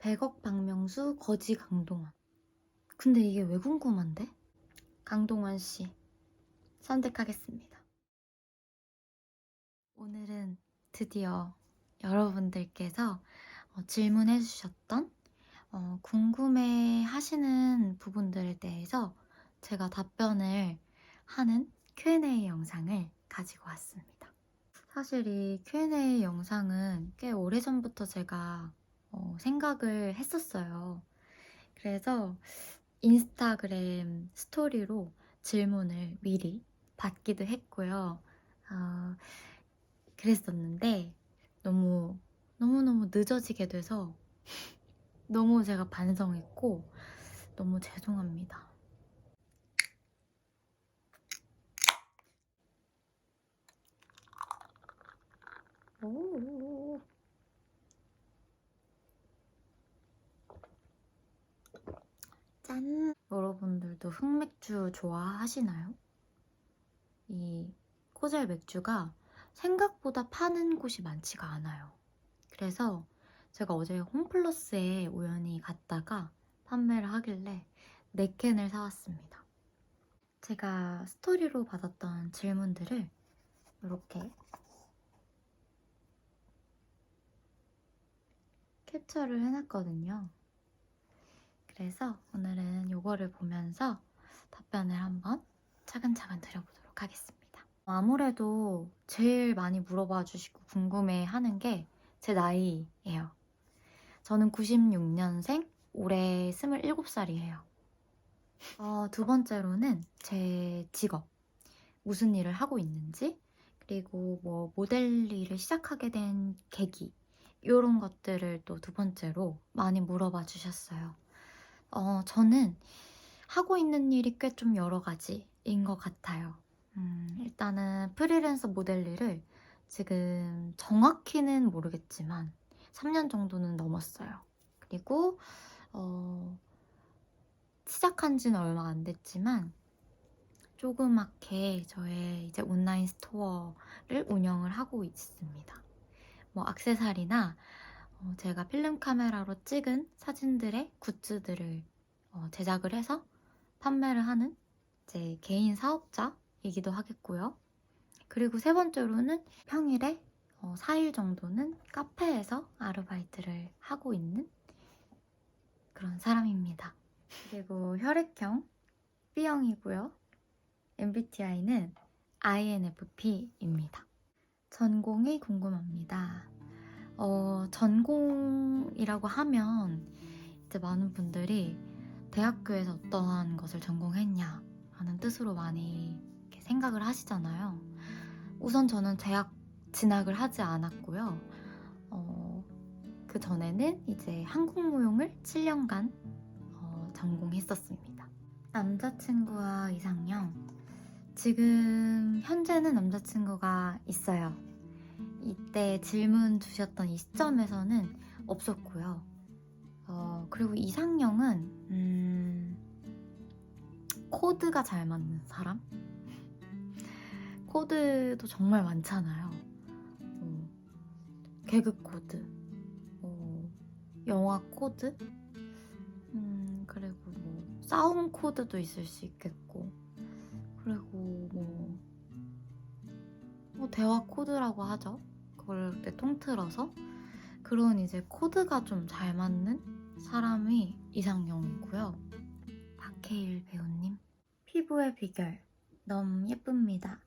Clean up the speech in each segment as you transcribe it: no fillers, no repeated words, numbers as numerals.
백억 박명수, 거지 강동원. 근데 이게 왜 궁금한데? 강동원 씨 선택하겠습니다. 오늘은 드디어 여러분들께서 질문해 주셨던 궁금해 하시는 부분들에 대해서 제가 답변을 하는 Q&A 영상을 가지고 왔습니다. 사실 이 Q&A 영상은 꽤 오래전부터 제가 생각을 했었어요. 그래서 인스타그램 스토리로 질문을 미리 받기도 했고요. 어, 그랬었는데 너무너무 늦어지게 돼서 너무 제가 반성했고 너무 죄송합니다. 오. 짠! 여러분들도 흑맥주 좋아하시나요? 이 코젤 맥주가 생각보다 파는 곳이 많지가 않아요. 그래서 제가 어제 홈플러스에 우연히 갔다가 판매를 하길래 4캔을 사왔습니다. 제가 스토리로 받았던 질문들을 이렇게 캡처를 해놨거든요. 그래서 오늘은 이거를 보면서 답변을 한번 차근차근 드려보도록 하겠습니다. 아무래도 제일 많이 물어봐 주시고 궁금해 하는 게 제 나이예요. 저는 96년생, 올해 27살이에요. 두 번째로는 제 직업, 무슨 일을 하고 있는지, 그리고 뭐 모델 일을 시작하게 된 계기, 이런 것들을 또 두 번째로 많이 물어봐 주셨어요. 저는 하고 있는 일이 꽤 좀 여러 가지인 것 같아요. 일단은 프리랜서 모델 일을 지금 정확히는 모르겠지만 3년 정도는 넘었어요. 그리고 시작한 지는 얼마 안 됐지만 조그맣게 저의 이제 온라인 스토어를 운영을 하고 있습니다. 뭐 액세서리나 제가 필름 카메라로 찍은 사진들의 굿즈들을 제작을 해서 판매를 하는 제 개인 사업자이기도 하겠고요. 그리고 세 번째로는 평일에 4일 정도는 카페에서 아르바이트를 하고 있는 그런 사람입니다. 그리고 혈액형 B형이고요. MBTI는 INFP입니다. 전공이 궁금합니다. 전공이라고 하면 이제 많은 분들이 대학교에서 어떠한 것을 전공했냐 하는 뜻으로 많이 이렇게 생각을 하시잖아요. 우선 저는 대학 진학을 하지 않았고요. 그 전에는 이제 한국무용을 7년간 전공했었습니다. 남자친구와 이상형. 지금 현재는 남자친구가 있어요. 이때 질문 주셨던 이 시점에서는 없었고요. 그리고 이상형은 코드가 잘 맞는 사람? 코드도 정말 많잖아요. 개그 코드, 영화 코드, 그리고 뭐 싸움 코드도 있을 수 있겠고, 그리고 뭐 대화 코드라고 하죠. 그걸 그때 통틀어서 그런 이제 코드가 좀 잘 맞는 사람이 이상형이고요. 박해일 배우님, 피부의 비결 너무 예쁩니다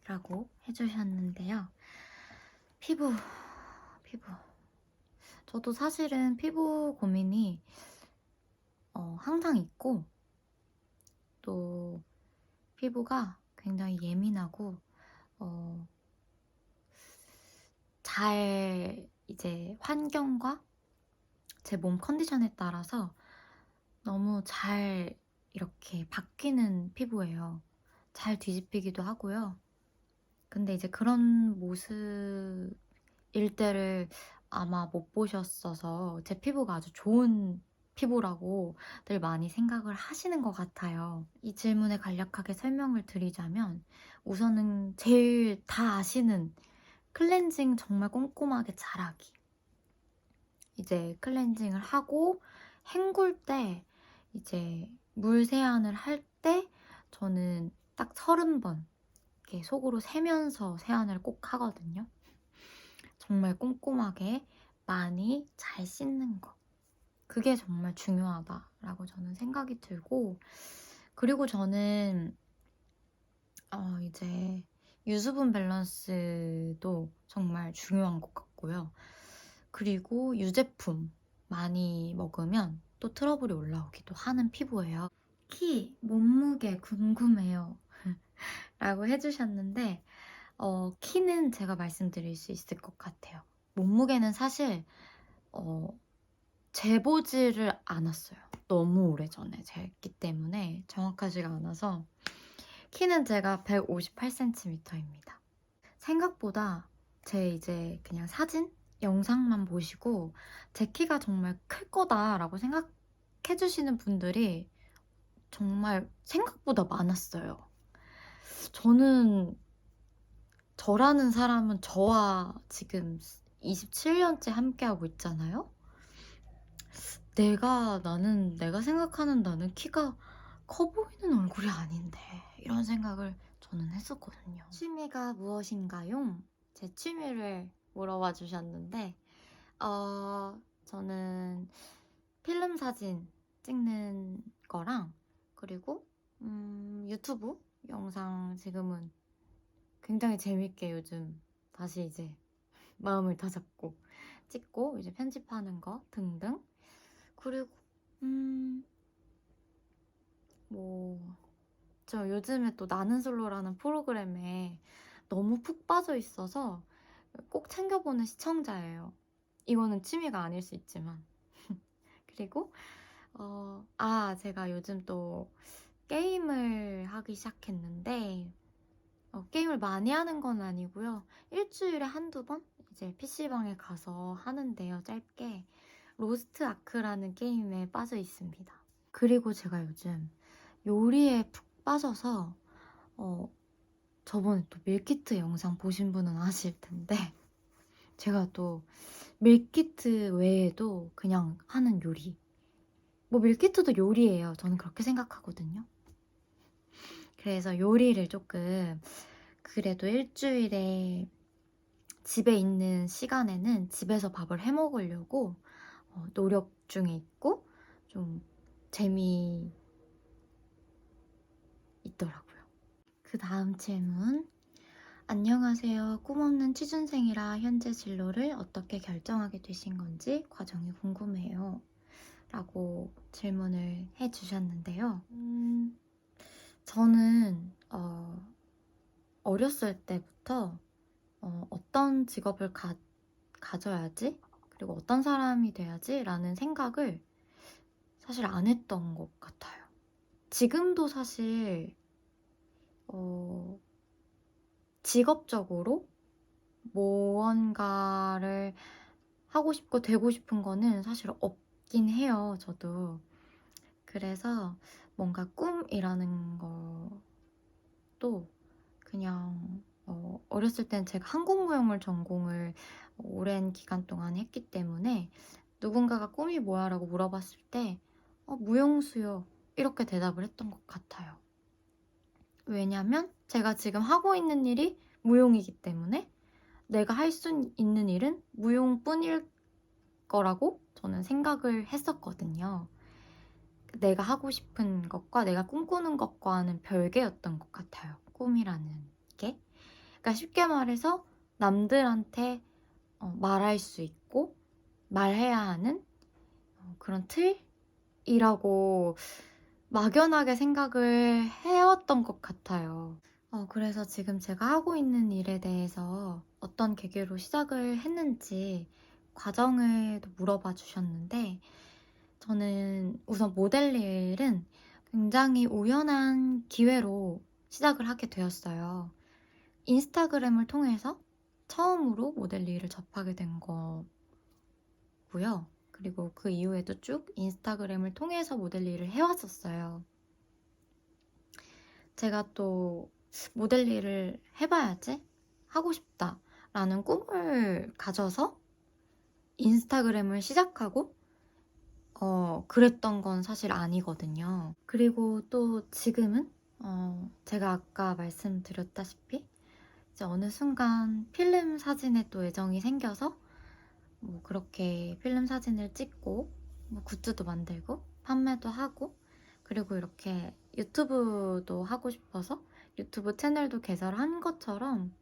라고 해주셨는데요. 피부 저도 사실은 피부 고민이 항상 있고, 또 피부가 굉장히 예민하고 잘 이제 환경과 제 몸 컨디션에 따라서 너무 잘 이렇게 바뀌는 피부예요. 잘 뒤집히기도 하고요. 근데 이제 그런 모습일 때를 아마 못 보셨어서 제 피부가 아주 좋은 피부라고 늘 많이 생각을 하시는 것 같아요. 이 질문에 간략하게 설명을 드리자면, 우선은 제일 다 아시는 클렌징 정말 꼼꼼하게 잘하기. 이제 클렌징을 하고 헹굴 때 이제 물 세안을 할 때 저는 딱 30번 이렇게 속으로 세면서 세안을 꼭 하거든요. 정말 꼼꼼하게 많이 잘 씻는 거. 그게 정말 중요하다라고 저는 생각이 들고, 그리고 저는 이제 유수분 밸런스도 정말 중요한 것 같고요. 그리고 유제품 많이 먹으면 또 트러블이 올라오기도 하는 피부예요. 키, 몸무게 궁금해요. 라고 해주셨는데 키는 제가 말씀드릴 수 있을 것 같아요. 몸무게는 사실 재보지를 않았어요. 너무 오래전에 쟀기 때문에 정확하지가 않아서. 키는 제가 158cm입니다. 생각보다 제 이제 그냥 사진, 영상만 보시고 제 키가 정말 클 거다라고 생각해주시는 분들이 정말 생각보다 많았어요. 저는, 저라는 사람은 저와 지금 27년째 함께하고 있잖아요? 내가 생각하는 나는 키가 커 보이는 얼굴이 아닌데, 이런 생각을 저는 했었거든요. 취미가 무엇인가요? 제 취미를 물어봐 주셨는데 저는 필름 사진 찍는 거랑, 그리고 유튜브 영상 지금은 굉장히 재밌게 요즘 다시 이제 마음을 다잡고 찍고 이제 편집하는 거 등등. 그리고 저 요즘에 또 나는 솔로라는 프로그램에 너무 푹 빠져 있어서 꼭 챙겨보는 시청자예요. 이거는 취미가 아닐 수 있지만. 그리고 제가 요즘 또 게임을 하기 시작했는데, 게임을 많이 하는 건 아니고요. 일주일에 한두 번 이제 PC방에 가서 하는데요. 짧게 로스트 아크라는 게임에 빠져 있습니다. 그리고 제가 요즘 요리에 푹 빠져서 저번에 또 밀키트 영상 보신 분은 아실 텐데, 제가 또 밀키트 외에도 그냥 하는 요리, 밀키트도 요리예요. 저는 그렇게 생각하거든요. 그래서 요리를 조금, 그래도 일주일에 집에 있는 시간에는 집에서 밥을 해 먹으려고 노력 중에 있고, 좀 재미 있더라고요. 그 다음 질문. 안녕하세요. 꿈없는 취준생이라 현재 진로를 어떻게 결정하게 되신 건지 과정이 궁금해요. 라고 질문을 해주셨는데요. 저는 어렸을 때부터 어떤 직업을 가져야지, 그리고 어떤 사람이 돼야지 라는 생각을 사실 안 했던 것 같아요. 지금도 사실 직업적으로 무언가를 하고 싶고 되고 싶은 거는 사실 없긴 해요, 저도. 그래서 뭔가 꿈이라는 것도 그냥 어렸을 땐 제가 한국무용을 전공을 오랜 기간 동안 했기 때문에 누군가가 꿈이 뭐야? 라고 물어봤을 때 무용수요, 이렇게 대답을 했던 것 같아요. 왜냐면 제가 지금 하고 있는 일이 무용이기 때문에 내가 할 수 있는 일은 무용뿐일 거라고 저는 생각을 했었거든요. 내가 하고 싶은 것과 내가 꿈꾸는 것과는 별개였던 것 같아요, 꿈이라는 게. 그러니까 쉽게 말해서 남들한테 말할 수 있고 말해야 하는 그런 틀이라고 막연하게 생각을 해왔던 것 같아요. 그래서 지금 제가 하고 있는 일에 대해서 어떤 계기로 시작을 했는지 과정을 물어봐 주셨는데, 저는 우선 모델 일은 굉장히 우연한 기회로 시작을 하게 되었어요. 인스타그램을 통해서 처음으로 모델 일을 접하게 된 거고요. 그리고 그 이후에도 쭉 인스타그램을 통해서 모델 일을 해왔었어요. 제가 또 모델 일을 해봐야지, 하고 싶다 라는 꿈을 가져서 인스타그램을 시작하고 그랬던 건 사실 아니거든요. 그리고 또 지금은 제가 아까 말씀드렸다시피 이제 어느 순간 필름 사진에 또 애정이 생겨서 뭐 그렇게 필름 사진을 찍고 뭐 굿즈도 만들고 판매도 하고, 그리고 이렇게 유튜브도 하고 싶어서 유튜브 채널도 개설한 것처럼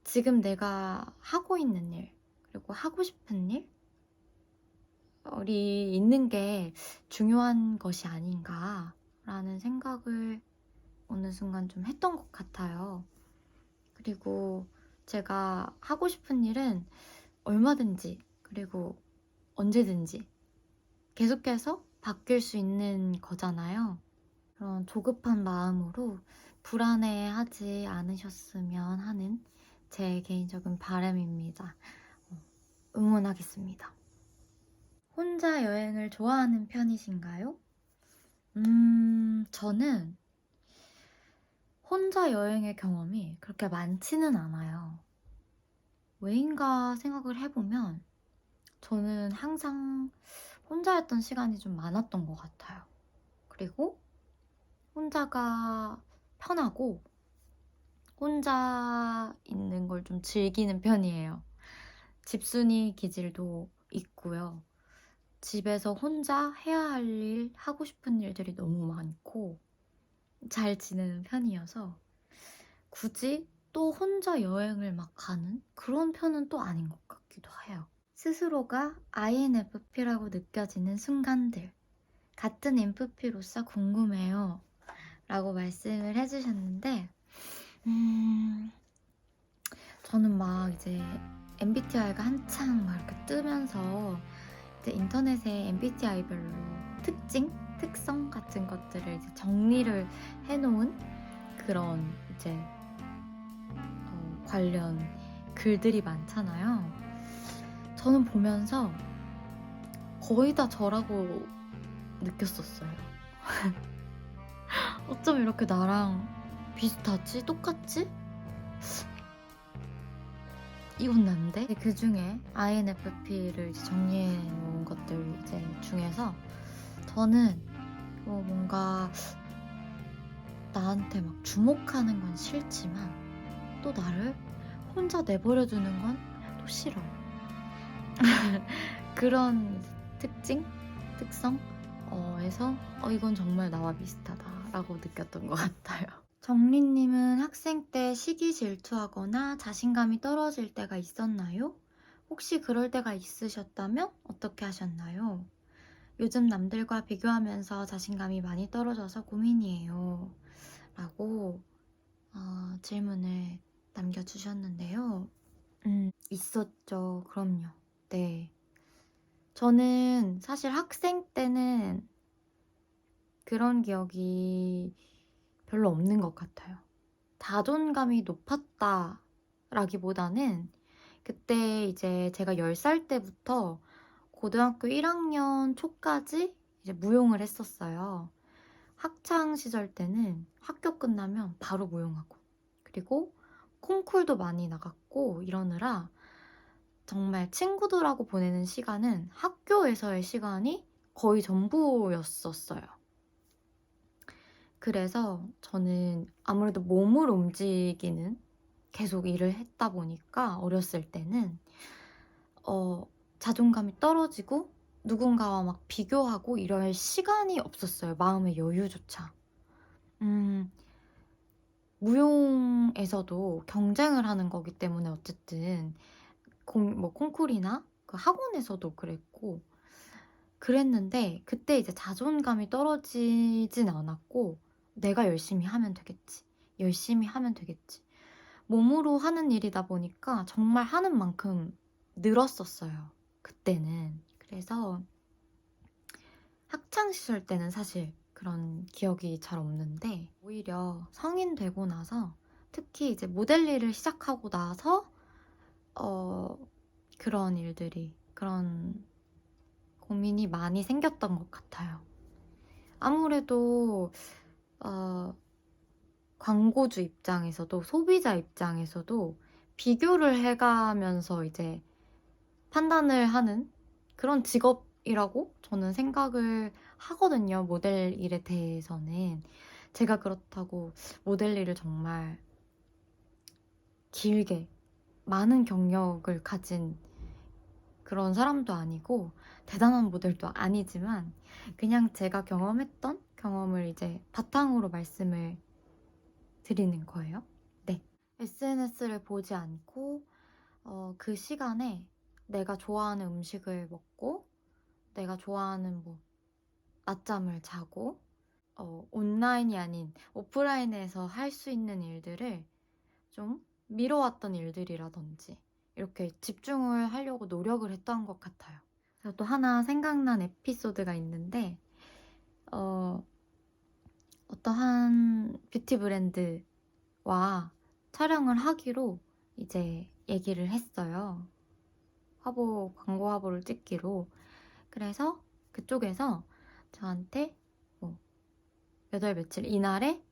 지금 내가 하고 있는 일, 그리고 하고 싶은 일이 있는 게 중요한 것이 아닌가라는 생각을 어느 순간 좀 했던 것 같아요. 그리고 제가 하고 싶은 일은 얼마든지, 그리고 언제든지 계속해서 바뀔 수 있는 거잖아요. 그런 조급한 마음으로 불안해하지 않으셨으면 하는 제 개인적인 바람입니다. 응원하겠습니다. 혼자 여행을 좋아하는 편이신가요? 저는 혼자 여행의 경험이 그렇게 많지는 않아요. 왜인가 생각을 해보면 저는 항상 혼자였던 시간이 좀 많았던 것 같아요. 그리고 혼자가 편하고 혼자 있는 걸 좀 즐기는 편이에요. 집순이 기질도 있고요. 집에서 혼자 해야 할 일, 하고 싶은 일들이 너무 많고 잘 지내는 편이어서 굳이 또 혼자 여행을 막 가는 그런 편은 또 아닌 것 같기도 해요. 스스로가 INFP라고 느껴지는 순간들, 같은 INFP로서 궁금해요 라고 말씀을 해주셨는데, 저는 막 이제 MBTI가 한창 막 이렇게 뜨면서 이제 인터넷에 MBTI별로 특징, 특성 같은 것들을 이제 정리를 해놓은 그런 이제 관련 글들이 많잖아요. 저는 보면서 거의 다 저라고 느꼈었어요. 어쩜 이렇게 나랑 비슷하지? 똑같지? 이건 난데? 그 중에 INFP를 이제 정리해 놓은 것들 이제 중에서 저는 뭔가 나한테 막 주목하는 건 싫지만 또 나를 혼자 내버려두는 건 또 싫어. 그런 특징? 특성에서 이건 정말 나와 비슷하다라고 느꼈던 것 같아요. 정리님은 학생 때 시기 질투하거나 자신감이 떨어질 때가 있었나요? 혹시 그럴 때가 있으셨다면 어떻게 하셨나요? 요즘 남들과 비교하면서 자신감이 많이 떨어져서 고민이에요. 라고 질문을 남겨주셨는데요. 있었죠. 그럼요. 네. 저는 사실 학생 때는 그런 기억이 별로 없는 것 같아요. 자존감이 높았다라기보다는 그때 이제 제가 10살 때부터 고등학교 1학년 초까지 이제 무용을 했었어요. 학창 시절 때는 학교 끝나면 바로 무용하고, 그리고 콩쿨도 많이 나갔고 이러느라 정말 친구들하고 보내는 시간은 학교에서의 시간이 거의 전부였었어요. 그래서 저는 아무래도 몸을 움직이는 계속 일을 했다 보니까 어렸을 때는 자존감이 떨어지고 누군가와 막 비교하고 이럴 시간이 없었어요. 마음의 여유조차. 무용에서도 경쟁을 하는 거기 때문에 어쨌든 뭐 콩쿨이나 그 학원에서도 그랬는데 그때 이제 자존감이 떨어지진 않았고, 내가 열심히 하면 되겠지, 열심히 하면 되겠지, 몸으로 하는 일이다 보니까 정말 하는 만큼 늘었었어요, 그때는. 그래서 학창시절 때는 사실 그런 기억이 잘 없는데, 오히려 성인 되고 나서, 특히 이제 모델 일을 시작하고 나서 그런 일들이, 그런 고민이 많이 생겼던 것 같아요. 아무래도 광고주 입장에서도 소비자 입장에서도 비교를 해가면서 이제 판단을 하는 그런 직업이라고 저는 생각을 하거든요, 모델 일에 대해서는. 제가 그렇다고 모델 일을 정말 길게 많은 경력을 가진 그런 사람도 아니고 대단한 모델도 아니지만 그냥 제가 경험했던 경험을 이제 바탕으로 말씀을 드리는 거예요. 네. SNS를 보지 않고 그 시간에 내가 좋아하는 음식을 먹고 내가 좋아하는 뭐 낮잠을 자고 온라인이 아닌 오프라인에서 할 수 있는 일들을 좀 미뤄왔던 일들이라든지 이렇게 집중을 하려고 노력을 했던 것 같아요. 그래서 또 하나 생각난 에피소드가 있는데 어떠한 뷰티 브랜드와 촬영을 하기로 이제 얘기를 했어요. 광고 화보를 찍기로. 그래서 그쪽에서 저한테 뭐 몇 월 며칠 이날에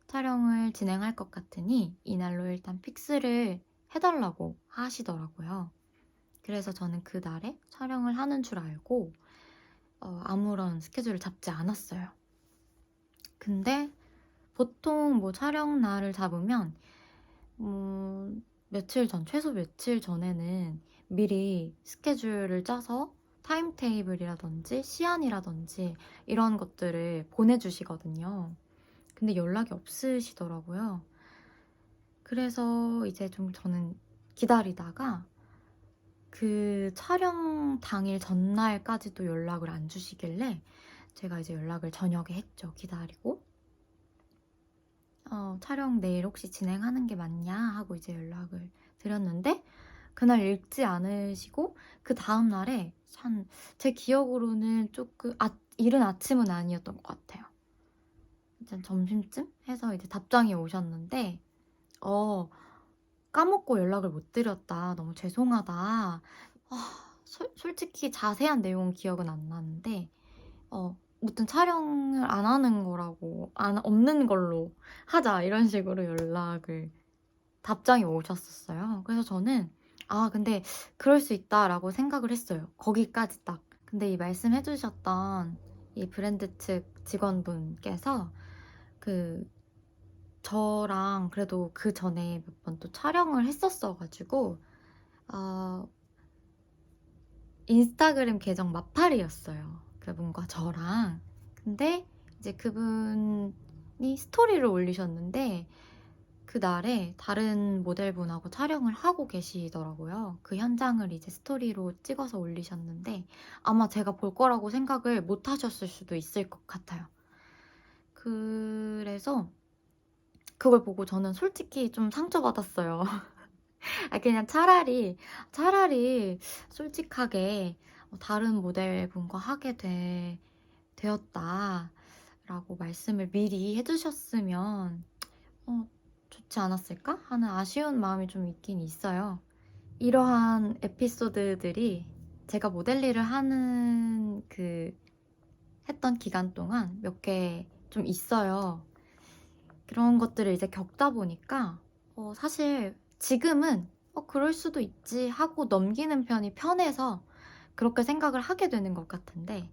촬영을 진행할 것 같으니 이날로 일단 픽스를 해달라고 하시더라고요. 그래서 저는 그날에 촬영을 하는 줄 알고 아무런 스케줄을 잡지 않았어요. 근데 보통 뭐 촬영 날을 잡으면 최소 며칠 전에는 미리 스케줄을 짜서 타임테이블이라든지 시안이라든지 이런 것들을 보내주시거든요. 근데 연락이 없으시더라고요. 그래서 이제 좀 저는 기다리다가 그 촬영 당일 전날까지도 연락을 안 주시길래 제가 이제 연락을 저녁에 했죠. 기다리고 촬영 내일 혹시 진행하는 게 맞냐 하고 이제 연락을 드렸는데 그날 읽지 않으시고 그 다음 날에 제 기억으로는 조금 이른 아침은 아니었던 것 같아요. 이제 점심쯤 해서 이제 답장이 오셨는데 까먹고 연락을 못 드렸다. 너무 죄송하다. 솔직히 자세한 내용은 기억은 안 나는데 무튼 촬영을 안 하는 거라고 없는 걸로 하자 이런 식으로 답장이 오셨었어요. 그래서 저는 근데 그럴 수 있다라고 생각을 했어요. 거기까지 딱. 근데 이 말씀해주셨던 이 브랜드 측 직원분께서 저랑 그래도 그 전에 몇 번 또 촬영을 했었어가지고 인스타그램 계정 마팔이었어요. 그분과 저랑. 근데 이제 그분이 스토리를 올리셨는데 그날에 다른 모델분하고 촬영을 하고 계시더라고요. 그 현장을 이제 스토리로 찍어서 올리셨는데 아마 제가 볼 거라고 생각을 못 하셨을 수도 있을 것 같아요. 그래서 그걸 보고 저는 솔직히 좀 상처받았어요. 그냥 차라리 솔직하게 다른 모델분과 하게 되었다라고 말씀을 미리 해주셨으면 좋지 않았을까 하는 아쉬운 마음이 좀 있긴 있어요. 이러한 에피소드들이 제가 모델 일을 했던 기간 동안 몇 개 좀 있어요. 그런 것들을 이제 겪다 보니까 사실 지금은 그럴 수도 있지 하고 넘기는 편이 편해서 그렇게 생각을 하게 되는 것 같은데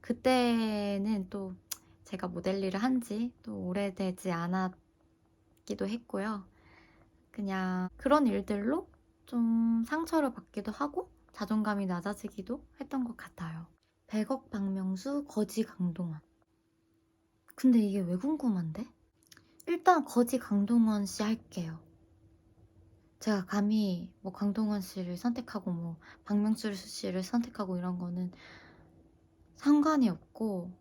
그때는 또 제가 모델 일을 한 지 또 오래되지 않았기도 했고요. 그냥 그런 일들로 좀 상처를 받기도 하고 자존감이 낮아지기도 했던 것 같아요. 100억 박명수, 거지 강동원. 근데 이게 왜 궁금한데? 일단 거지 강동원 씨 할게요. 제가 감히 뭐 강동원 씨를 선택하고 뭐 박명수 씨를 선택하고 이런 거는 상관이 없고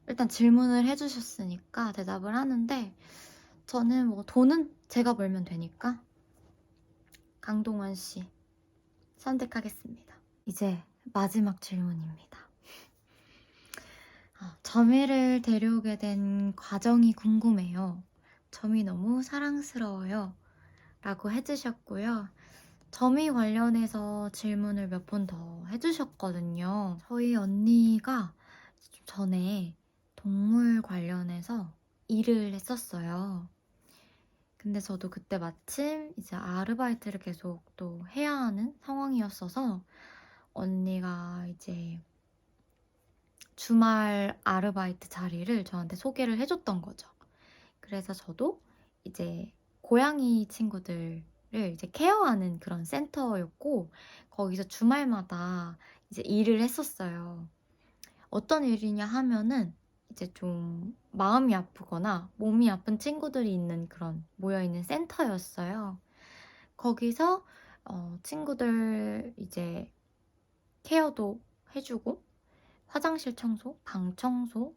일단 질문을 해주셨으니까 대답을 하는데 저는 뭐 돈은 제가 벌면 되니까 강동원 씨 선택하겠습니다. 이제 마지막 질문입니다. 점이를 데려오게 된 과정이 궁금해요. 점이 너무 사랑스러워요. 라고 해주셨고요. 점이 관련해서 질문을 몇 번 더 해주셨거든요. 저희 언니가 전에 동물 관련해서 일을 했었어요. 근데 저도 그때 마침 이제 아르바이트를 계속 또 해야 하는 상황이었어서 언니가 이제 주말 아르바이트 자리를 저한테 소개를 해줬던 거죠. 그래서 저도 이제 고양이 친구들을 이제 케어하는 그런 센터였고 거기서 주말마다 이제 일을 했었어요. 어떤 일이냐 하면은 이제 좀 마음이 아프거나 몸이 아픈 친구들이 있는 그런 모여있는 센터였어요. 거기서 친구들 이제 케어도 해주고 화장실 청소, 방 청소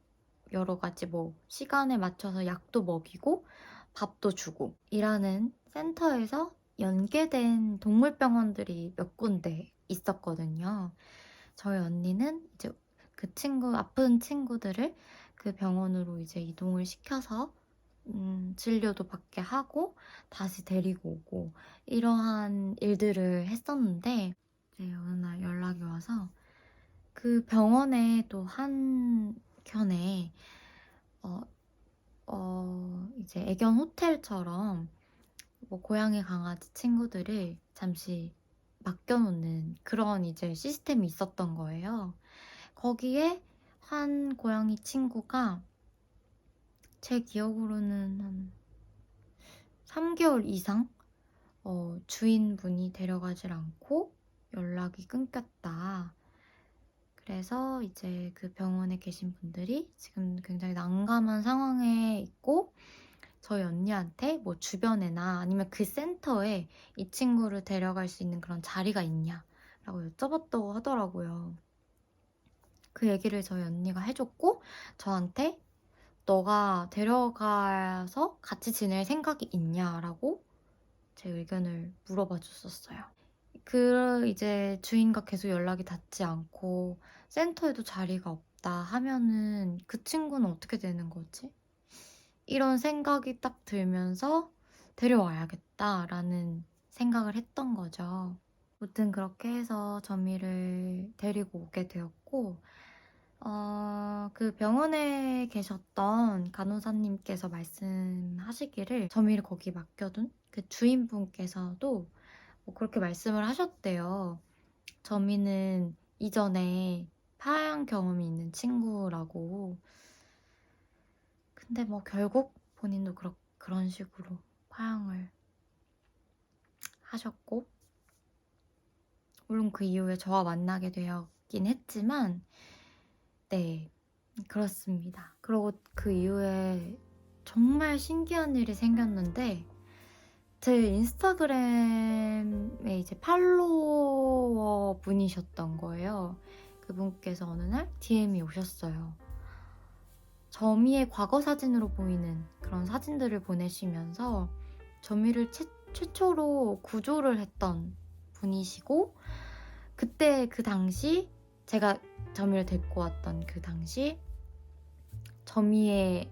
여러 가지 뭐 시간에 맞춰서 약도 먹이고 밥도 주고 일하는 센터에서 연계된 동물병원들이 몇 군데 있었거든요. 저희 언니는 이제 그 아픈 친구들을 그 병원으로 이제 이동을 시켜서 진료도 받게 하고 다시 데리고 오고 이러한 일들을 했었는데 이제 어느 날 연락이 와서 그 병원에 또 한켠에 이제 애견 호텔처럼 뭐 고양이 강아지 친구들을 잠시 맡겨놓는 그런 이제 시스템이 있었던 거예요. 거기에 한 고양이 친구가 제 기억으로는 한 3개월 이상 주인분이 데려가질 않고 연락이 끊겼다. 그래서 이제 그 병원에 계신 분들이 지금 굉장히 난감한 상황에 있고 저희 언니한테 뭐 주변에나 아니면 그 센터에 이 친구를 데려갈 수 있는 그런 자리가 있냐라고 여쭤봤다고 하더라고요. 그 얘기를 저희 언니가 해줬고 저한테 너가 데려가서 같이 지낼 생각이 있냐라고 제 의견을 물어봐 줬었어요. 이제 주인과 계속 연락이 닿지 않고 센터에도 자리가 없다 하면은 그 친구는 어떻게 되는 거지? 이런 생각이 딱 들면서 데려와야겠다라는 생각을 했던 거죠. 아무튼 그렇게 해서 점이를 데리고 오게 되었고 그 병원에 계셨던 간호사님께서 말씀하시기를 점이를 거기 맡겨둔 그 주인분께서도 뭐 그렇게 말씀을 하셨대요. 점이는 이전에 파양 경험이 있는 친구라고. 근데 뭐 결국 본인도 그런 식으로 파양을 하셨고 물론 그 이후에 저와 만나게 되었긴 했지만 네, 그렇습니다. 그리고 그 이후에 정말 신기한 일이 생겼는데 제 인스타그램에 이제 팔로워 분이셨던 거예요. 그분께서 어느 날 DM이 오셨어요. 점이의 과거 사진으로 보이는 그런 사진들을 보내시면서 점이를 최초로 구조를 했던 분이시고 그때 그 당시 제가 점이를 데리고 왔던 그 당시 점이의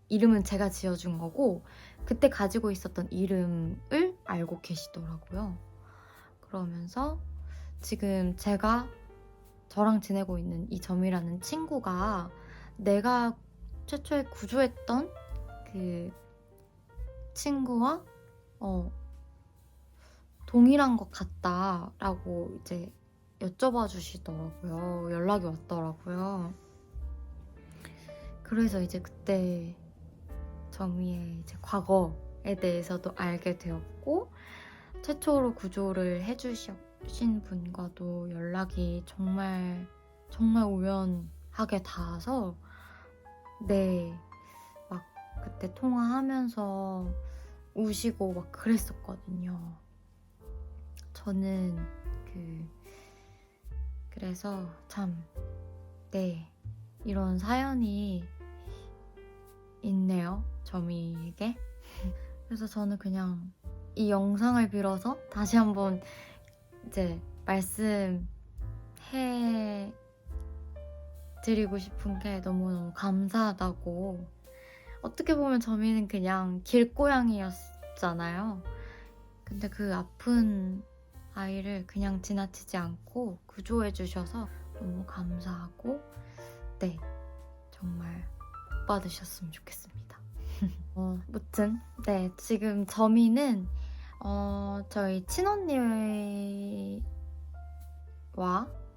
이름은 제가 지어준 거고 그때 가지고 있었던 이름을 알고 계시더라고요. 그러면서 지금 저랑 지내고 있는 이 점이라는 친구가 내가 최초에 구조했던 그 친구와 동일한 것 같다라고 이제 여쭤봐 주시더라고요. 연락이 왔더라고요. 그래서 이제 그때 점이의 이제 과거에 대해서도 알게 되었고 최초로 구조를 해주신 분과도 연락이 정말 정말 우연하게 닿아서 네, 막 그때 통화하면서 우시고 막 그랬었거든요. 저는 그래서 참 네, 이런 사연이 있네요, 점이에게. 그래서 저는 그냥 이 영상을 빌어서 다시 한번 이제 말씀해 드리고 싶은 게 너무너무 감사하다고. 어떻게 보면 점이는 그냥 길고양이였잖아요. 근데 그 아픈 아이를 그냥 지나치지 않고 구조해 주셔서 너무 감사하고 네, 정말 복 받으셨으면 좋겠습니다. 무튼 네, 지금 저미는 저희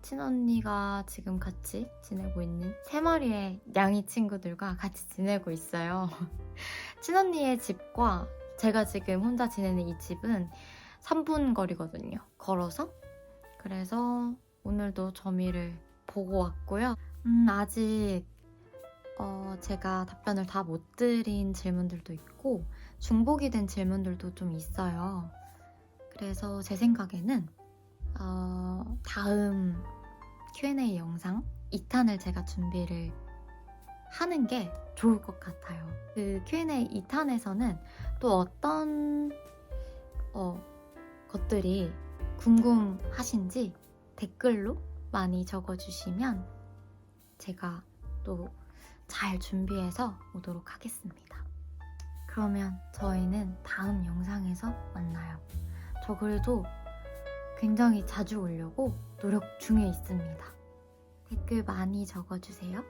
친언니가 지금 같이 지내고 있는 3마리의 냥이 친구들과 같이 지내고 있어요. 친언니의 집과 제가 지금 혼자 지내는 이 집은 3분 거리거든요, 걸어서. 그래서 오늘도 저미를 보고 왔고요. 아직 제가 답변을 다 못 드린 질문들도 있고 중복이 된 질문들도 좀 있어요. 그래서 제 생각에는 다음 Q&A 영상 2탄을 제가 준비를 하는 게 좋을 것 같아요. 그 Q&A 2탄에서는 또 어떤 것들이 궁금하신지 댓글로 많이 적어주시면 제가 또 잘 준비해서 오도록 하겠습니다. 그러면 저희는 다음 영상에서 만나요. 저 그래도 굉장히 자주 오려고 노력 중에 있습니다. 댓글 많이 적어주세요.